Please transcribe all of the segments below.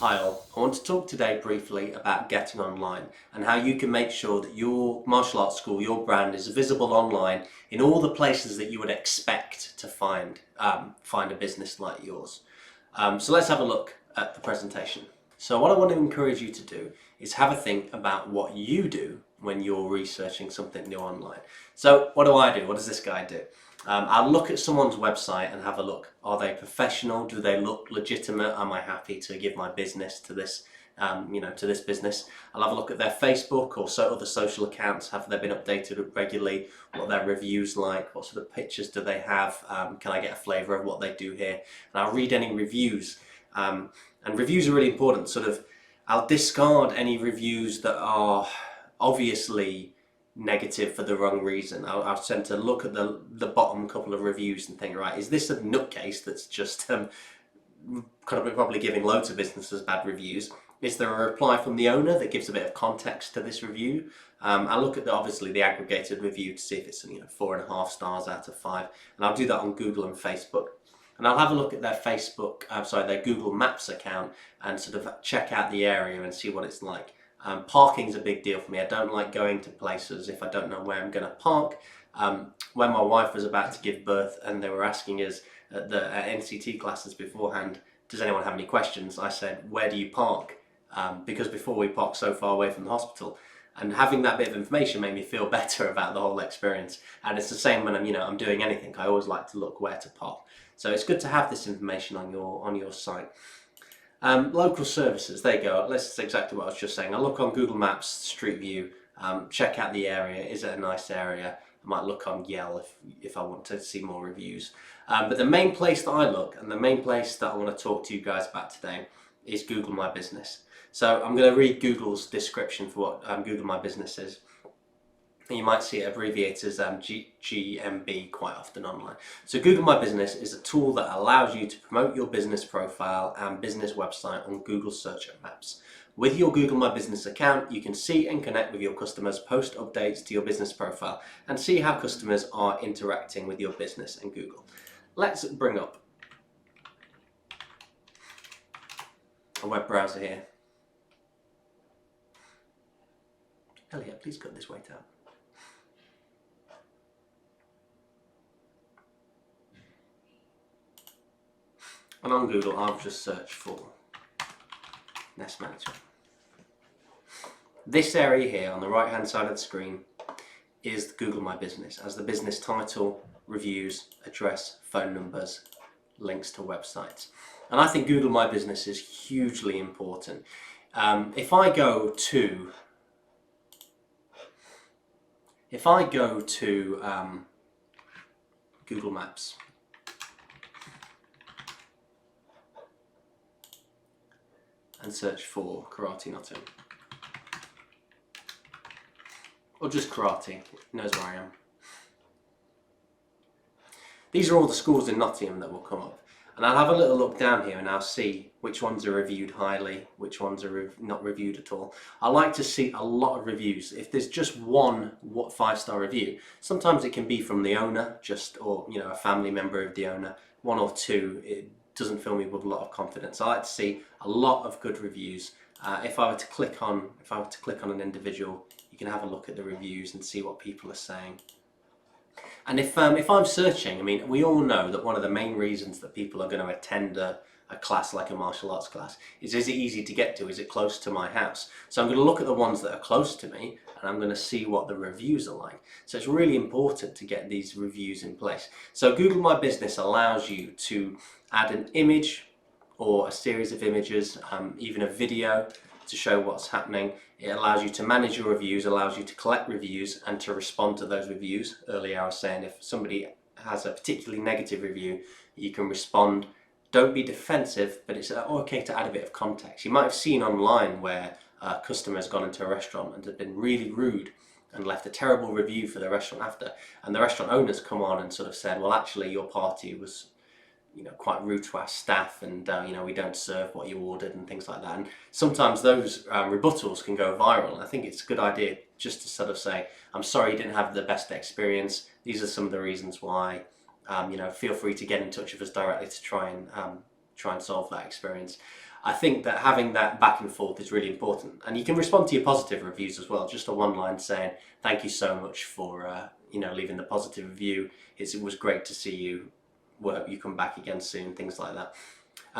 Hi all, I want to talk today briefly about getting online and how you can make sure that your martial arts school, your brand is visible online in all the places that you would expect to find a business like yours. So let's have a look at the presentation. So what I want to encourage you to do is have a think about what you do when you're researching something new online. So what do? What does this guy do? I'll look at someone's website and have a look. Are they professional? Do they look legitimate? Am I happy to give my business to this, to this business? I'll have a look at their Facebook or other social accounts. Have they been updated regularly? What are their reviews like? What sort of pictures do they have? Can I get a flavour of what they do here? And I'll read any reviews. And reviews are really important. I'll discard any reviews that are obviously negative for the wrong reason. I'll tend to look at the bottom couple of reviews and think, right, is this a nutcase that's just probably giving loads of businesses bad reviews? Is there a reply from the owner that gives a bit of context to this review? I'll look at obviously the aggregated review to see if it's 4.5 stars out of 5, and I'll do that on Google and Facebook. And I'll have a look at their their Google Maps account and check out the area and see what it's like. Parking's a big deal for me. I don't like going to places if I don't know where I'm going to park. When my wife was about to give birth and they were asking us at the NCT classes beforehand, does anyone have any questions? I said, where do you park? Because before we parked so far away from the hospital. And having that bit of information made me feel better about the whole experience. And it's the same when I'm doing anything. I always like to look where to park. So it's good to have this information on your site. Local services, there you go. That's exactly what I was just saying. I look on Google Maps, Street View, check out the area. Is it a nice area? I might look on Yelp if I want to see more reviews. But the main place that I look, and the main place that I want to talk to you guys about today, is Google My Business. So I'm going to read Google's description for what Google My Business is. You might see it abbreviated as GMB quite often online. So Google My Business is a tool that allows you to promote your business profile and business website on Google Search and Maps. With your Google My Business account, you can see and connect with your customers, post updates to your business profile, and see how customers are interacting with your business in Google. Let's bring up a web browser here. Elliot, please cut this weight out. And on Google, I'll just search for Nest Management. This area here on the right hand side of the screen is Google My Business, as the business title, reviews, address, phone numbers, links to websites. And I think Google My Business is hugely important. If I go to Google Maps, and search for Karate Nottingham, or just karate, it knows where I am. These are all the schools in Nottingham that will come up, and I'll have a little look down here and I'll see which ones are reviewed highly, which ones are not reviewed at all. I like to see a lot of reviews. If there's just one 5-star review, sometimes it can be from the owner, or a family member of the owner. 1 or 2, it doesn't fill me with a lot of confidence. I like to see a lot of good reviews. If I were to click on an individual, you can have a look at the reviews and see what people are saying. And if I'm searching, we all know that one of the main reasons that people are going to attend a class like a martial arts class is it easy to get to? Is it close to my house? So I'm going to look at the ones that are close to me and I'm going to see what the reviews are like. So it's really important to get these reviews in place. So Google My Business allows you to add an image or a series of images, even a video to show what's happening. It allows you to manage your reviews, allows you to collect reviews and to respond to those reviews. Earlier I was saying if somebody has a particularly negative review, you can respond. Don't be defensive, but it's okay to add a bit of context. You might have seen online where a customer has gone into a restaurant and has been really rude and left a terrible review for the restaurant after, and the restaurant owners come on and said, well, actually your party was quite rude to our staff, and we don't serve what you ordered and things like that. And sometimes those rebuttals can go viral, and I think it's a good idea just to say, I'm sorry you didn't have the best experience, these are some of the reasons why. Feel free to get in touch with us directly to try and solve that experience. I think that having that back and forth is really important, and you can respond to your positive reviews as well. Just a one line saying thank you so much for leaving the positive review. It was great to see you. Well, you come back again soon. Things like that.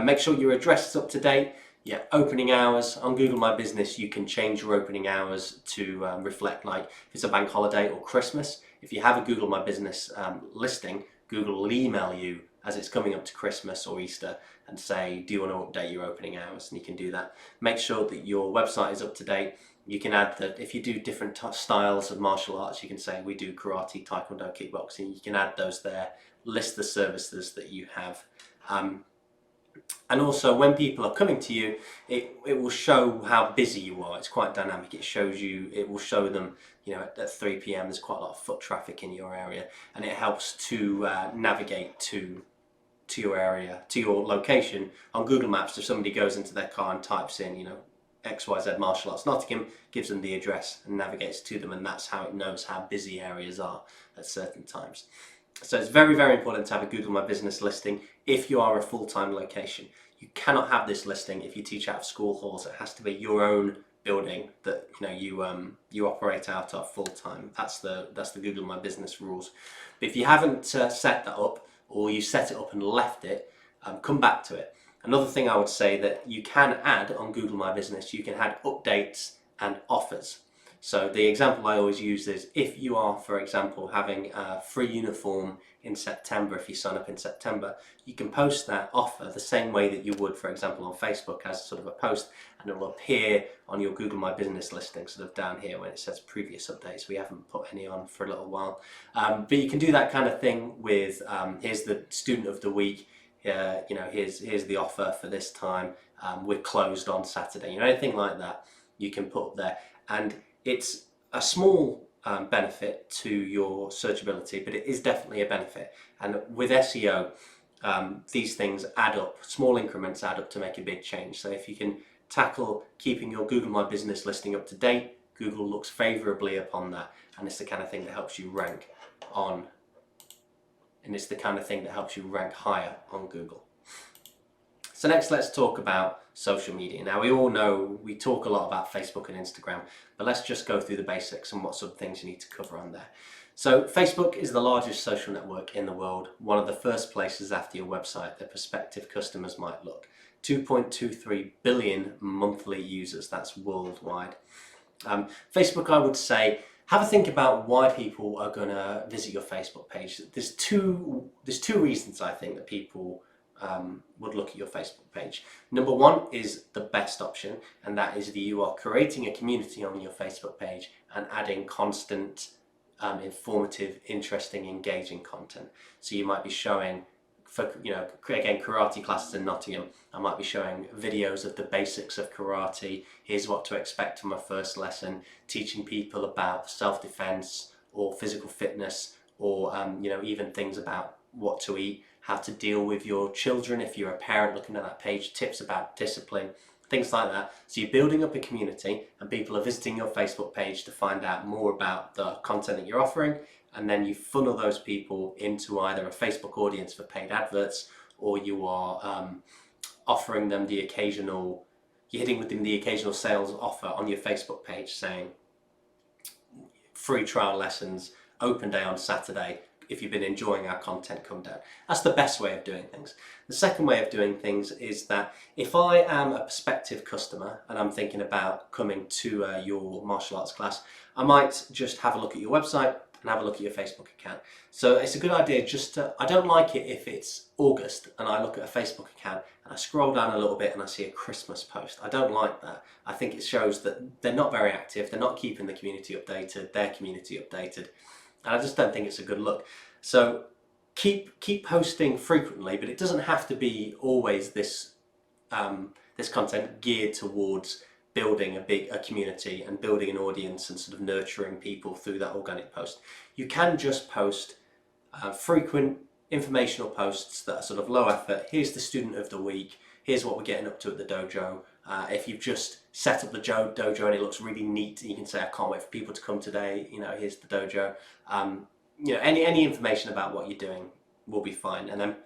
Make sure your address is up to date. Yeah, opening hours on Google My Business. You can change your opening hours to reflect like if it's a bank holiday or Christmas. If you have a Google My Business listing, Google will email you as it's coming up to Christmas or Easter and say, do you want to update your opening hours? And you can do that. Make sure that your website is up to date. You can add that if you do different styles of martial arts, you can say we do karate, taekwondo, kickboxing. You can add those there, list the services that you have. And also when people are coming to you, it will show how busy you are. It's quite dynamic. It will show them, at 3 p.m. there's quite a lot of foot traffic in your area, and it helps to navigate to your area, to your location on Google Maps. If somebody goes into their car and types in, XYZ Martial Arts Nottingham, gives them the address and navigates to them, and that's how it knows how busy areas are at certain times. So it's very, very important to have a Google My Business listing if you are a full-time location. You cannot have this listing if you teach out of school halls. It has to be your own building that you operate out of full-time. That's the Google My Business rules. But if you haven't set that up, or you set it up and left it, come back to it. Another thing I would say that you can add on Google My Business, you can add updates and offers. So the example I always use is if you are, for example, having a free uniform in September, if you sign up in September, you can post that offer the same way that you would, for example, on Facebook as sort of a post, and it will appear on your Google My Business listing, sort of down here when it says previous updates. We haven't put any on for a little while. But you can do that kind of thing with, here's the student of the week, here's the offer for this time, we're closed on Saturday, anything like that you can put up there. And it's a small benefit to your searchability, but it is definitely a benefit. And with SEO, these things add up, small increments add up to make a big change. So if you can tackle keeping your Google My Business listing up to date, Google looks favorably upon that, and it's the kind of thing that helps you rank higher on Google. So next, let's talk about social media. Now, we all know we talk a lot about Facebook and Instagram, but let's just go through the basics and what sort of things you need to cover on there. So Facebook is the largest social network in the world, one of the first places after your website that prospective customers might look. 2.23 billion monthly users, that's worldwide. Facebook, I would say, have a think about why people are going to visit your Facebook page. There's two reasons I think that people would look at your Facebook page. Number one is the best option, and that is that you are creating a community on your Facebook page and adding constant, informative, interesting, engaging content. So you might be showing, again, karate classes in Nottingham. I might be showing videos of the basics of karate. Here's what to expect from a first lesson, teaching people about self-defense or physical fitness, or even things about what to eat, how to deal with your children if you're a parent looking at that page, tips about discipline, things like that. So you're building up a community, and people are visiting your Facebook page to find out more about the content that you're offering, and then you funnel those people into either a Facebook audience for paid adverts, or you are offering them you're hitting with them the occasional sales offer on your Facebook page saying free trial lessons, open day on Saturday. If you've been enjoying our content, come down. That's the best way of doing things. The second way of doing things is that if I am a prospective customer and I'm thinking about coming to your martial arts class, I might just have a look at your website and have a look at your Facebook account. So it's a good idea I don't like it if it's August and I look at a Facebook account and I scroll down a little bit and I see a Christmas post. I don't like that. I think it shows that they're not very active, they're not keeping the community updated, their community updated. And I just don't think it's a good look. So keep posting frequently, but it doesn't have to be always this content geared towards building a community and building an audience and sort of nurturing people through that organic post. You can just post frequent informational posts that are sort of low effort. Here's the student of the week. Here's what we're getting up to at the dojo. If you've just set up the dojo and it looks really neat, you can say, I can't wait for people to come today, here's the dojo. Any information about what you're doing will be fine. And then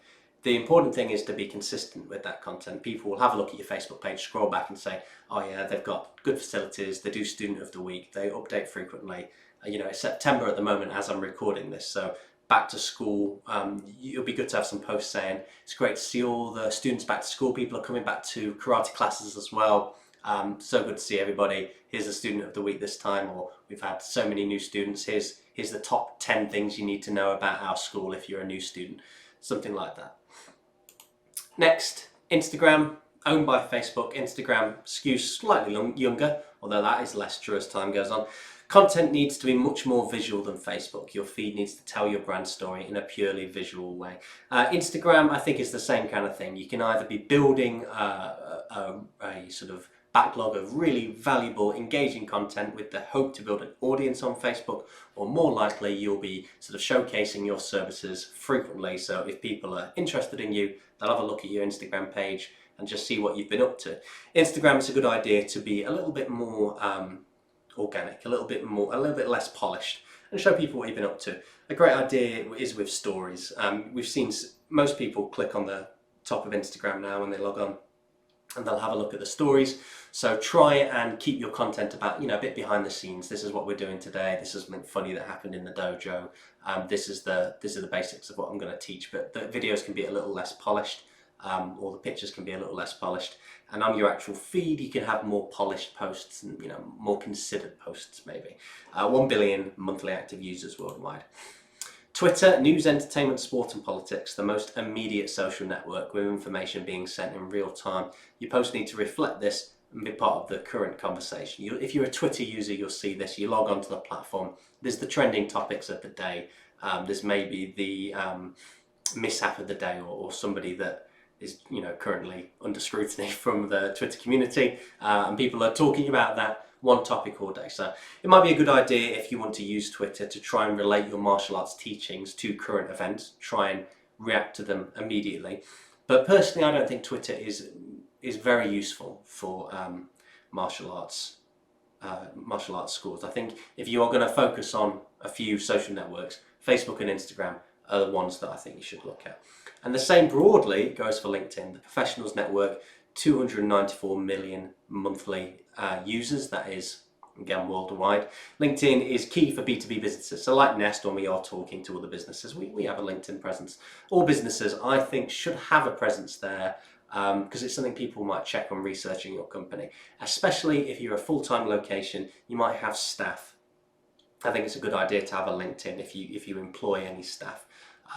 the important thing is to be consistent with that content. People will have a look at your Facebook page, scroll back and say, oh yeah, they've got good facilities, they do Student of the Week, they update frequently. It's September at the moment as I'm recording this, so back to school, it'll be good to have some posts saying it's great to see all the students back to school, people are coming back to karate classes as well. So good to see everybody. Here's the Student of the Week this time, or we've had so many new students. Here's the top 10 things you need to know about our school if you're a new student. Something like that. Next, Instagram, owned by Facebook. Instagram skews slightly younger, although that is less true as time goes on. Content needs to be much more visual than Facebook. Your feed needs to tell your brand story in a purely visual way. Instagram, I think, is the same kind of thing. You can either be building a sort of backlog of really valuable, engaging content with the hope to build an audience on Facebook, or more likely you'll be sort of showcasing your services frequently. So if people are interested in you, they'll have a look at your Instagram page and just see what you've been up to. Instagram is a good idea to be a little bit more organic, a little bit less polished, and show people what you've been up to. A great idea is with stories. We've seen most people click on the top of Instagram now when they log on, and they'll have a look at the stories. So try and keep your content about, a bit behind the scenes. This is what we're doing today. This is something funny that happened in the dojo. This is the basics of what I'm going to teach. But the videos can be a little less polished, or the pictures can be a little less polished. And on your actual feed, you can have more polished posts and more considered posts maybe. 1 billion monthly active users worldwide. Twitter, news, entertainment, sport and politics, the most immediate social network with information being sent in real time. Your posts need to reflect this and be part of the current conversation. If you're a Twitter user, you'll see this. You log onto the platform, there's the trending topics of the day. There's maybe the mishap of the day, or somebody that is currently under scrutiny from the Twitter community, and people are talking about that one topic all day. So it might be a good idea if you want to use Twitter to try and relate your martial arts teachings to current events, try and react to them immediately. But personally, I don't think Twitter is very useful for martial arts schools. I think if you are going to focus on a few social networks, Facebook and Instagram are the ones that I think you should look at. And the same broadly goes for LinkedIn. The Professionals Network, 294 million monthly users, that is again worldwide. LinkedIn is key for B2B businesses. So like Nest, when we are talking to other businesses, we have a LinkedIn presence. All businesses, I think, should have a presence there, because it's something people might check when researching your company. Especially if you're a full-time location, you might have staff. I think it's a good idea to have a LinkedIn if you employ any staff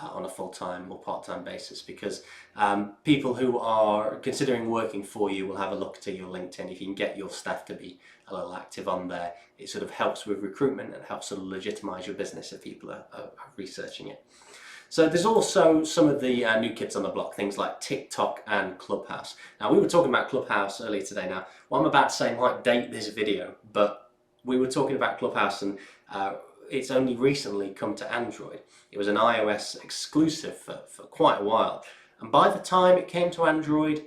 on a full-time or part-time basis, because people who are considering working for you will have a look to your LinkedIn. If you can get your staff to be a little active on there, it sort of helps with recruitment and helps sort of legitimize your business if people are researching it. So there's also some of the new kids on the block, things like TikTok and Clubhouse. Now, we were talking about Clubhouse earlier today. Now, what I'm about to say might date this video, but we were talking about Clubhouse, and it's only recently come to Android. It was an iOS exclusive for quite a while, and by the time it came to Android,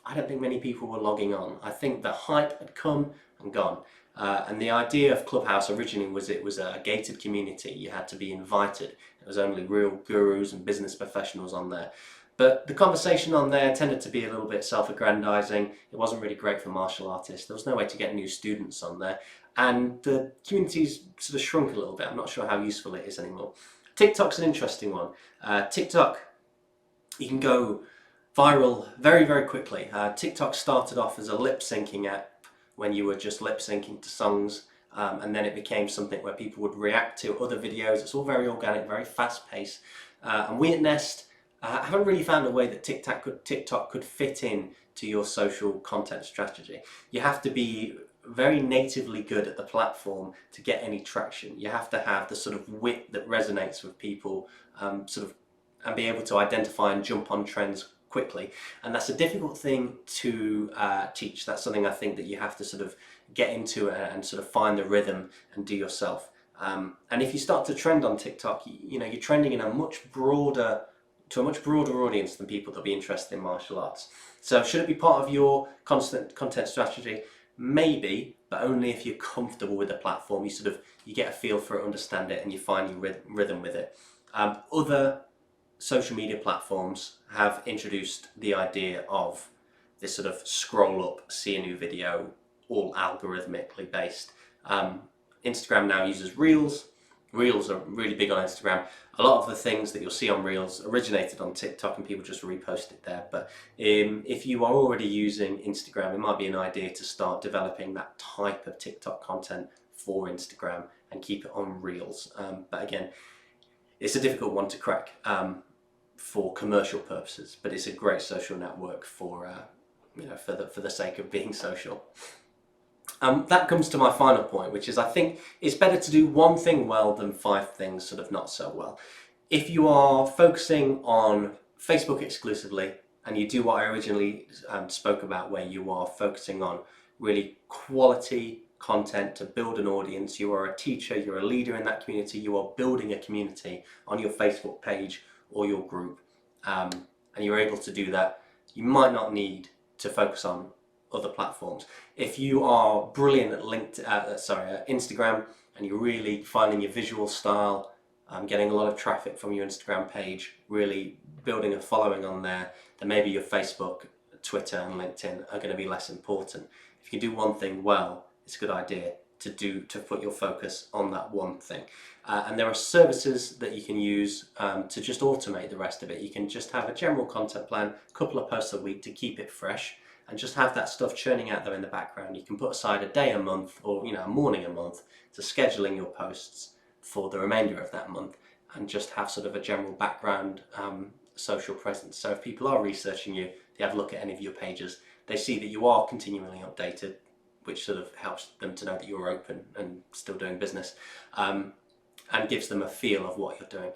I don't think many people were logging on. I think the hype had come and gone, and the idea of Clubhouse originally was it was a gated community. You had to be invited. It was only real gurus and business professionals on there. But the conversation on there tended to be a little bit self-aggrandizing. It wasn't really great for martial artists. There was no way to get new students on there. And the community's sort of shrunk a little bit. I'm not sure how useful it is anymore. TikTok's an interesting one. TikTok, you can go viral very, very quickly. TikTok started off as a lip-syncing app when you were just lip-syncing to songs. And then it became something where people would react to other videos. It's all very organic, very fast-paced. And we at Nest haven't really found a way that TikTok could fit in to your social content strategy. You have to be very natively good at the platform to get any traction. You have to have the sort of wit that resonates with people, and be able to identify and jump on trends quickly. And that's a difficult thing to teach. That's something I think that you have to sort of get into and sort of find the rhythm and do yourself. And if you start to trend on TikTok, you're trending in a much broader audience than people that'll be interested in martial arts. So should it be part of your constant content strategy? Maybe, but only if you're comfortable with the platform. You get a feel for it, understand it, and you find your rhythm with it. Other social media platforms have introduced the idea of this sort of scroll up, see a new video, all algorithmically based. Instagram now uses Reels. Reels are really big on Instagram. A lot of the things that you'll see on Reels originated on TikTok and people just repost it there. But if you are already using Instagram, it might be an idea to start developing that type of TikTok content for Instagram and keep it on Reels. But again, it's a difficult one to crack for commercial purposes, but it's a great social network for for the sake of being social. That comes to my final point, which is I think it's better to do one thing well than 5 things sort of not so well. If you are focusing on Facebook exclusively and you do what I originally spoke about, where you are focusing on really quality content to build an audience, you are a teacher, you're a leader in that community, you are building a community on your Facebook page or your group, and you're able to do that, you might not need to focus on other platforms. If you are brilliant at Instagram, and you're really finding your visual style, getting a lot of traffic from your Instagram page, really building a following on there, then maybe your Facebook, Twitter and LinkedIn are going to be less important. If you can do one thing well, it's a good idea to put your focus on that one thing. And there are services that you can use to just automate the rest of it. You can just have a general content plan, a couple of posts a week to keep it fresh, and just have that stuff churning out there in the background. You can put aside a day a month, or a morning a month, to scheduling your posts for the remainder of that month, and just have sort of a general background social presence. So if people are researching you, they have a look at any of your pages, they see that you are continually updated, which sort of helps them to know that you're open and still doing business, and gives them a feel of what you're doing.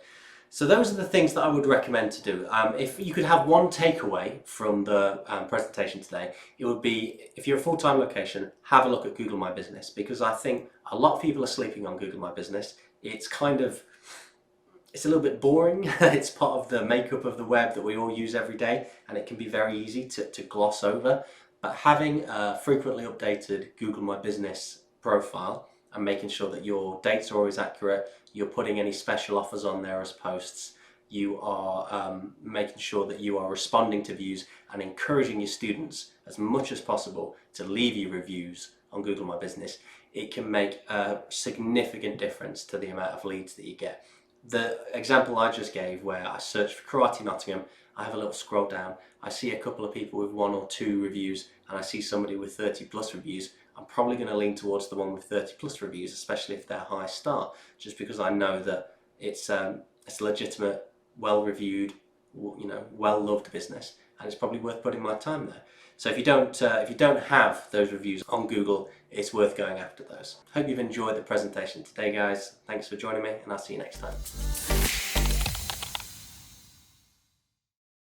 So those are the things that I would recommend to do. If you could have one takeaway from the presentation today, it would be, if you're a full-time location, have a look at Google My Business, because I think a lot of people are sleeping on Google My Business. It's a little bit boring. It's part of the makeup of the web that we all use every day, and it can be very easy to gloss over. But having a frequently updated Google My Business profile and making sure that your dates are always accurate, you're putting any special offers on there as posts, you are making sure that you are responding to views and encouraging your students as much as possible to leave you reviews on Google My Business, it can make a significant difference to the amount of leads that you get. The example I just gave, where I searched for Karate Nottingham, I have a little scroll down, I see a couple of people with 1 or 2 reviews, and I see somebody with 30 plus reviews. I'm probably going to lean towards the one with 30 plus reviews, especially if they're high start, just because I know that it's a legitimate, well reviewed, well loved business, and it's probably worth putting my time there. So if you don't have those reviews on Google, it's worth going after those. Hope you've enjoyed the presentation today, guys. Thanks for joining me, and I'll see you next time.